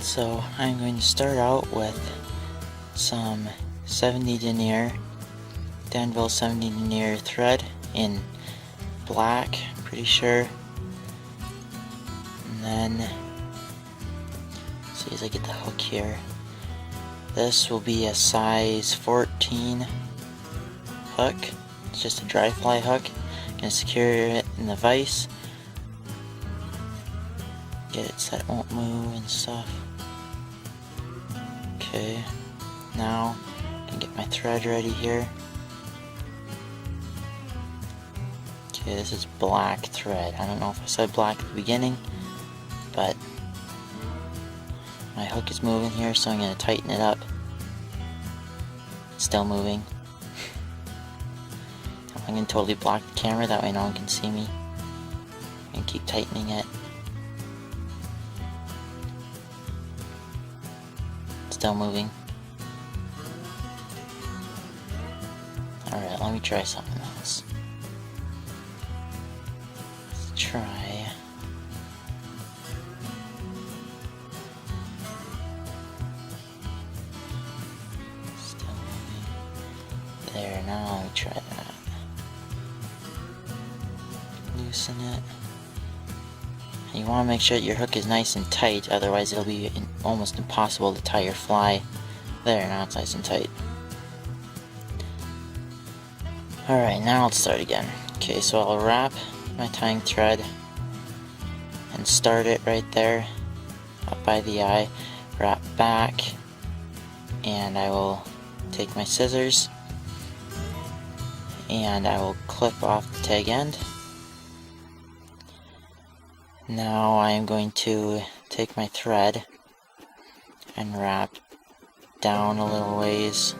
So I'm going to start out with some 70 denier, Danville 70 denier thread in black, pretty sure. And then, see as I get the hook here, this will be a size 14 hook. It's just a dry fly hook. I'm going to secure it in the vise, get it so it won't move and stuff. Okay, now I can get my thread ready here. Okay, this is black thread. I don't know if I said black at the beginning, but my hook is moving here, so I'm going to tighten it up. It's still moving. I'm going to totally block the camera, that way no one can see me. And keep tightening it. Still moving. Alright, let me try something else. Let's try... Still moving. There, now let me try that. Loosen it. You want to make sure that your hook is nice and tight, otherwise it'll be almost impossible to tie your fly. There, now it's nice and tight. Alright, now let's start again. Okay, so I'll wrap my tying thread and start it right there, up by the eye, wrap back, and I will take my scissors and I will clip off the tag end. Now I am going to take my thread and wrap down a little ways,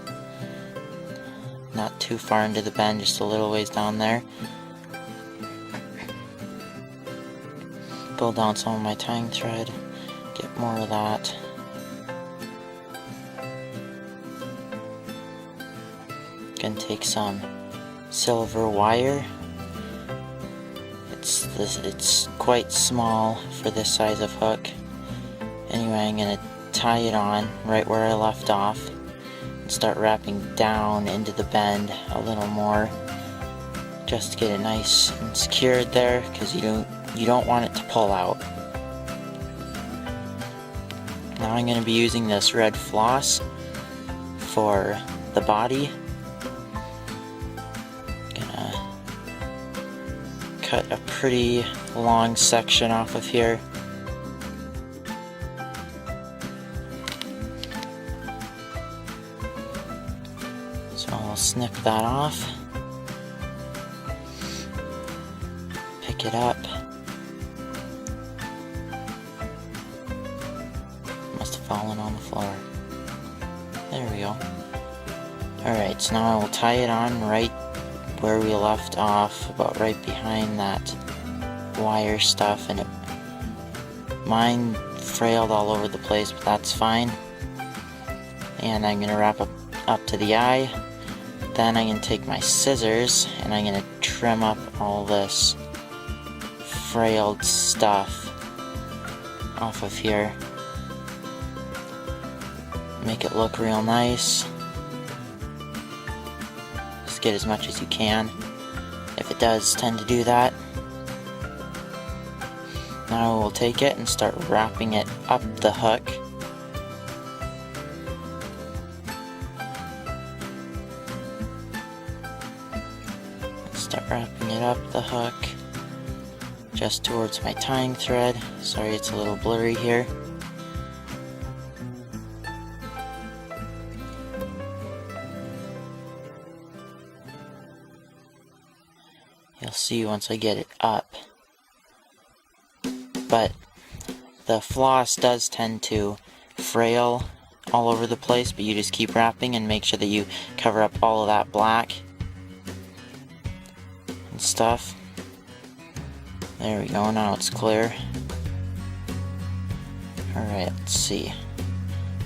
not too far into the bend, just a little ways down there. Pull down some of my tying thread, get more of that. Gonna take some silver wire. It's quite small for this size of hook. Anyway, I'm going to tie it on right where I left off and start wrapping down into the bend a little more, just to get it nice and secured there, because you don't want it to pull out. Now I'm going to be using this red floss for the body. Cut a pretty long section off of here. So I'll snip that off, pick it up. Must have fallen on the floor. There we go. Alright, so now I will tie it on right where we left off, about right behind that wire stuff, and mine frailed all over the place, but that's fine. And I'm going to wrap up to the eye. Then I'm going to take my scissors and I'm going to trim up all this frailed stuff off of here. Make it look real nice. Get as much as you can, if it does tend to do that. Now we'll take it and start wrapping it up the hook. Start wrapping it up the hook just towards my tying thread. Sorry, it's a little blurry here. You'll see once I get it up. But the floss does tend to frail all over the place, but you just keep wrapping and make sure that you cover up all of that black and stuff. There we go, now it's clear. Alright, let's see.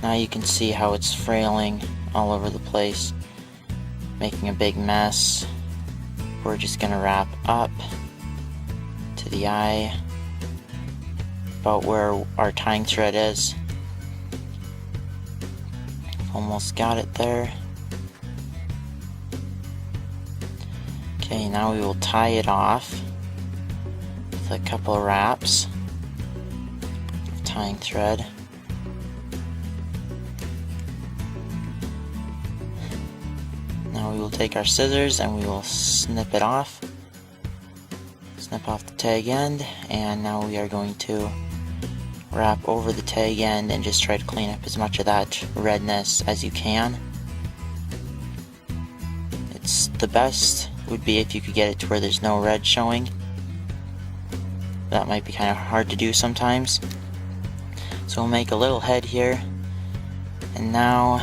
Now you can see how it's frailing all over the place, making a big mess. We're just going to wrap up to the eye, about where our tying thread is. Almost got it there. Okay, now we will tie it off with a couple of wraps. Tying thread. Now we will take our scissors and we will snip it off. Snip off the tag end, and now we are going to wrap over the tag end and just try to clean up as much of that redness as you can. It's the best would be if you could get it to where there's no red showing. That might be kind of hard to do sometimes. So we'll make a little head here, and now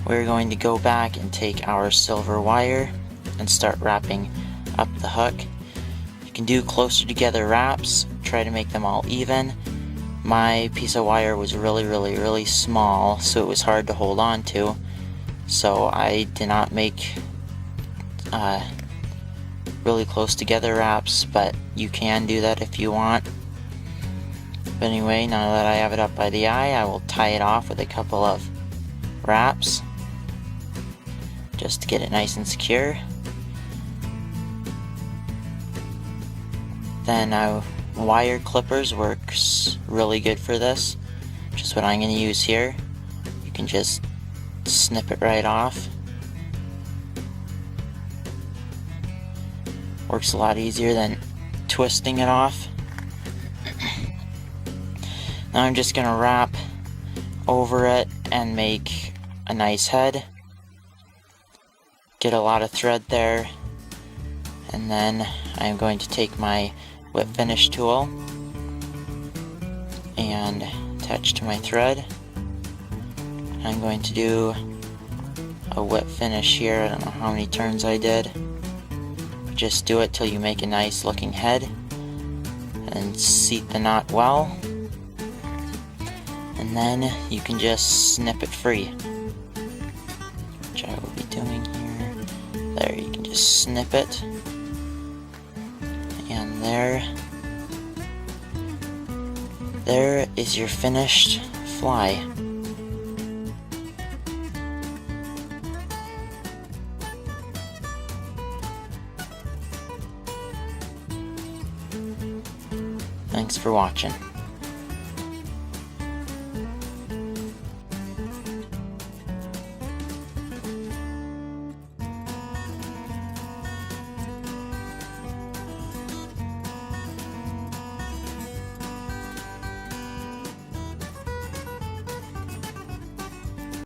we're going to go back and take our silver wire and start wrapping up the hook. You can do closer together wraps, try to make them all even. My piece of wire was really small, so it was hard to hold on to, so I did not make really close together wraps, but you can do that if you want. But anyway, now that I have it up by the eye, I will tie it off with a couple of wraps just to get it nice and secure. Then wire clippers works really good for this, which is what I'm going to use here. You can just snip it right off. Works a lot easier than twisting it off. Now I'm just going to wrap over it and make a nice head. Get a lot of thread there. And then I'm going to take my whip finish tool and attach to my thread. I'm going to do a whip finish here. I don't know how many turns I did. Just do it till you make a nice looking head and seat the knot well. And then you can just snip it free, which I will be doing here. There, you can just snip it. And there is your finished fly. Thanks for watching.